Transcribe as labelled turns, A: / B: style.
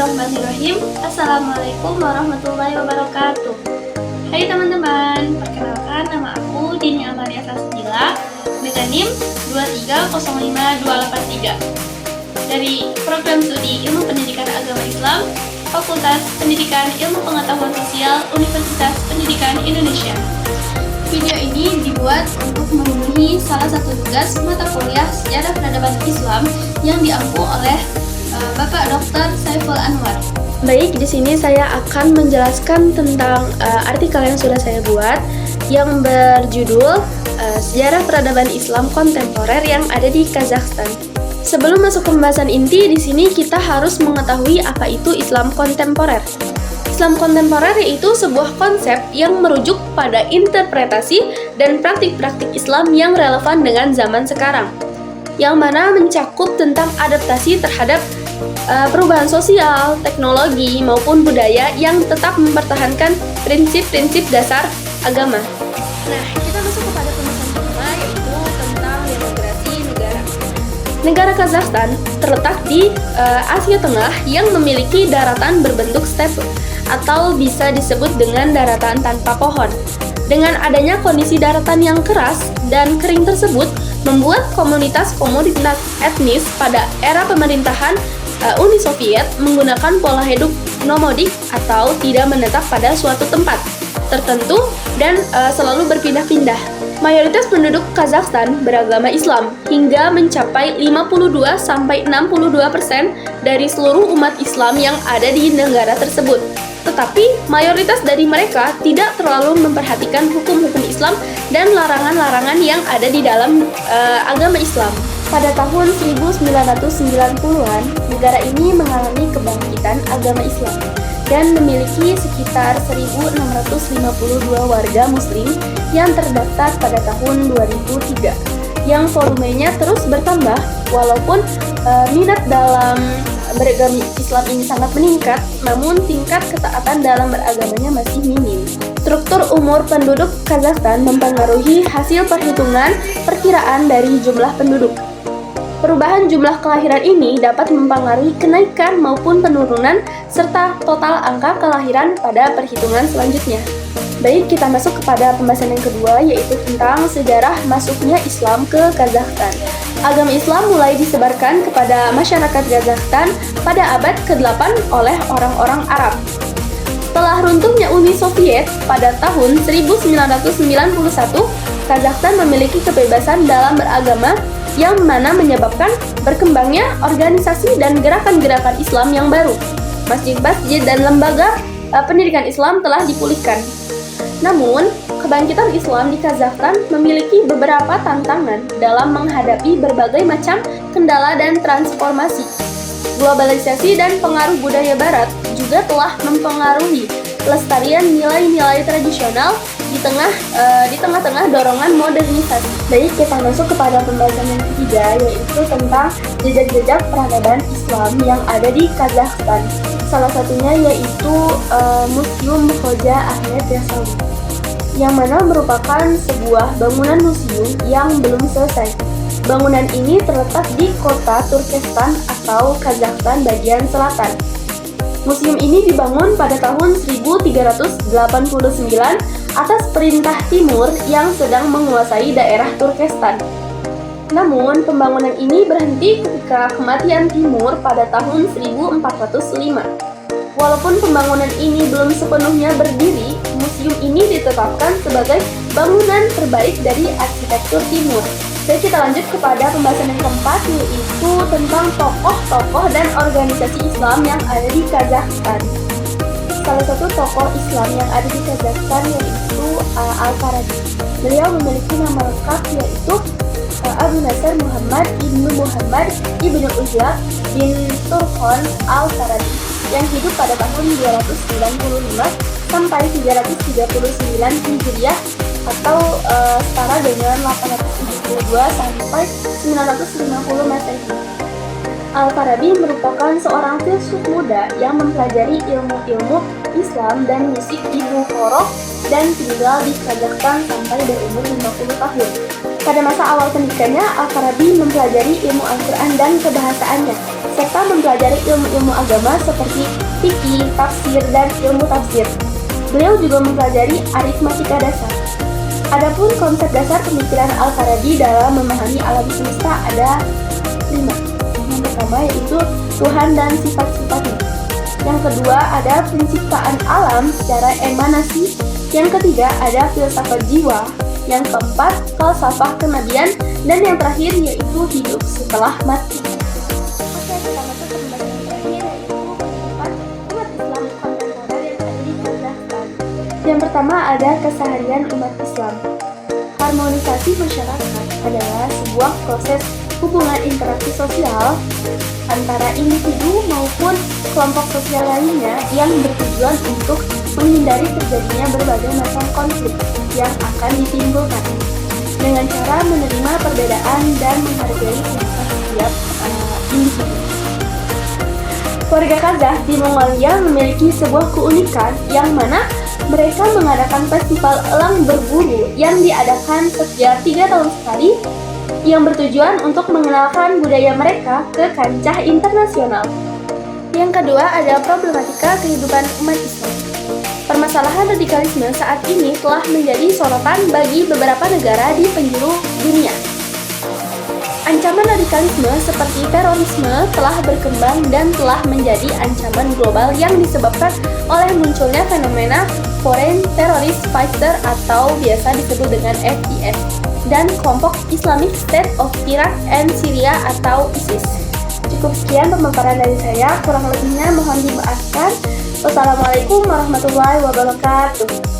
A: Bismillahirrahmanirrahim. Assalamualaikum warahmatullahi wabarakatuh. Hai teman-teman, perkenalkan nama aku Dini Amalia Sasmila dengan NIM 2305283 dari Program Studi Ilmu Pendidikan Agama Islam, Fakultas Pendidikan Ilmu Pengetahuan Sosial, Universitas Pendidikan Indonesia. Video ini dibuat untuk memenuhi salah satu tugas mata kuliah Sejarah Peradaban Islam yang diampu oleh Bapak Dr. Saiful Anwar.
B: Baik, di sini saya akan menjelaskan tentang artikel yang sudah saya buat yang berjudul Sejarah Peradaban Islam Kontemporer yang ada di Kazakhstan. Sebelum masuk ke pembahasan inti, di sini kita harus mengetahui apa itu Islam kontemporer. Islam kontemporer yaitu sebuah konsep yang merujuk pada interpretasi dan praktik-praktik Islam yang relevan dengan zaman sekarang, yang mana mencakup tentang adaptasi terhadap perubahan sosial, teknologi, maupun budaya yang tetap mempertahankan prinsip-prinsip dasar agama. Nah, kita masuk kepada pembahasan pertama, yaitu tentang demografi negara. Negara Kazakhstan terletak di Asia Tengah yang memiliki daratan berbentuk steppe atau bisa disebut dengan daratan tanpa pohon. Dengan adanya kondisi daratan yang keras dan kering tersebut, membuat komunitas etnis pada era pemerintahan Uni Soviet menggunakan pola hidup nomadik atau tidak menetap pada suatu tempat tertentu dan selalu berpindah-pindah. Mayoritas penduduk Kazakhstan beragama Islam hingga mencapai 52-62% dari seluruh umat Islam yang ada di negara tersebut. Tetapi mayoritas dari mereka tidak terlalu memperhatikan hukum-hukum Islam dan larangan-larangan yang ada di dalam agama Islam. Pada tahun 1990-an, negara ini mengalami kebangkitan agama Islam dan memiliki sekitar 1.652 warga muslim yang terdaftar pada tahun 2003, yang volumenya terus bertambah walaupun minat dalam beragama Islam ini sangat meningkat, namun tingkat ketaatan dalam beragamanya masih minim. Struktur umur penduduk Kazakhstan mempengaruhi hasil perhitungan perkiraan dari jumlah penduduk. Perubahan jumlah kelahiran ini dapat mempengaruhi kenaikan maupun penurunan serta total angka kelahiran pada perhitungan selanjutnya. Baik, kita masuk kepada pembahasan yang kedua, yaitu tentang sejarah masuknya Islam ke Kazakhstan. Agama Islam mulai disebarkan kepada masyarakat Kazakhstan pada abad ke-8 oleh orang-orang Arab. Setelah runtuhnya Uni Soviet pada tahun 1991, Kazakhstan memiliki kebebasan dalam beragama yang mana menyebabkan berkembangnya organisasi dan gerakan-gerakan Islam yang baru. Masjid-masjid dan lembaga pendidikan Islam telah dipulihkan. Namun, kebangkitan Islam di Kazakhstan memiliki beberapa tantangan dalam menghadapi berbagai macam kendala dan transformasi. Globalisasi dan pengaruh budaya Barat juga telah mempengaruhi pelestarian nilai-nilai tradisional di tengah-tengah dorongan modernisasi. Baik, kita masuk kepada pembahasan yang ketiga, yaitu tentang jejak-jejak peradaban Islam yang ada di Kazakhstan. Salah satunya yaitu Museum Hoja Ahmed Yasawi, yang mana merupakan sebuah bangunan museum yang belum selesai. Bangunan ini terletak di kota Turkestan atau Kazakhstan bagian selatan. Museum ini dibangun pada tahun 1389 atas perintah Timur yang sedang menguasai daerah Turkestan. Namun, pembangunan ini berhenti ketika kematian Timur pada tahun 1405. Walaupun pembangunan ini belum sepenuhnya berdiri, museum ini ditetapkan sebagai bangunan terbaik dari arsitektur Timur. Jadi kita lanjut kepada pembahasan yang keempat, yaitu tentang tokoh-tokoh dan organisasi Islam yang ada di Kazakhstan. Salah satu tokoh Islam yang ada di Kazakhstan yaitu Al-Farabi. Beliau memiliki nama lengkap yaitu Abu Nasr Muhammad ibnu Muhammad ibnu Uzlaq bin Turkhan Al-Farabi yang hidup pada tahun 295 sampai 339 Hijriah atau setara dengan 872 sampai 950 Masehi. Al-Farabi merupakan seorang filsuf muda yang mempelajari ilmu-ilmu Islam dan musik di Bukhara dan tinggal di Kazakhstan sampai berumur 50 tahun. Pada masa awal pendidikannya, Al-Farabi mempelajari ilmu Al-Quran dan kebahasaannya, serta mempelajari ilmu-ilmu agama seperti fikih, tafsir, dan ilmu tafsir. Beliau juga mempelajari aritmatika dasar. Adapun konsep dasar pemikiran Al-Farabi dalam memahami alam semesta ada 5. Yang pertama yaitu Tuhan dan sifat-sifatnya. Yang kedua ada penciptaan alam secara emanasi. Yang ketiga ada filsafat jiwa. Yang keempat falsafah kenabian. Dan yang terakhir yaitu hidup setelah mati. Oke, kita masuk ke pembahasan yang terakhir yaitu kehidupan umat Islam kontemporer yang ada di Kazakhstan. Yang pertama ada keseharian umat Islam. Harmonisasi masyarakat adalah sebuah proses hubungan interaksi sosial antara individu maupun kelompok sosial lainnya yang bertujuan untuk menghindari terjadinya berbagai macam konflik yang akan ditimbulkan dengan cara menerima perbedaan dan menghargai proses setiap individu. Warga Kazakh di Mongolia memiliki sebuah keunikan yang mana mereka mengadakan festival elang berburu yang diadakan setiap 3 tahun sekali yang bertujuan untuk mengenalkan budaya mereka ke kancah internasional. Yang kedua ada problematika kehidupan umat Islam. Permasalahan radikalisme saat ini telah menjadi sorotan bagi beberapa negara di penjuru dunia. Ancaman radikalisme seperti terorisme telah berkembang dan telah menjadi ancaman global yang disebabkan oleh munculnya fenomena Foreign Terrorist Fighter atau biasa disebut dengan FTF dan kelompok Islamic State of Iraq and Syria atau ISIS. Cukup sekian pemaparan dari saya, kurang lebihnya mohon dimaafkan. Wassalamualaikum warahmatullahi wabarakatuh.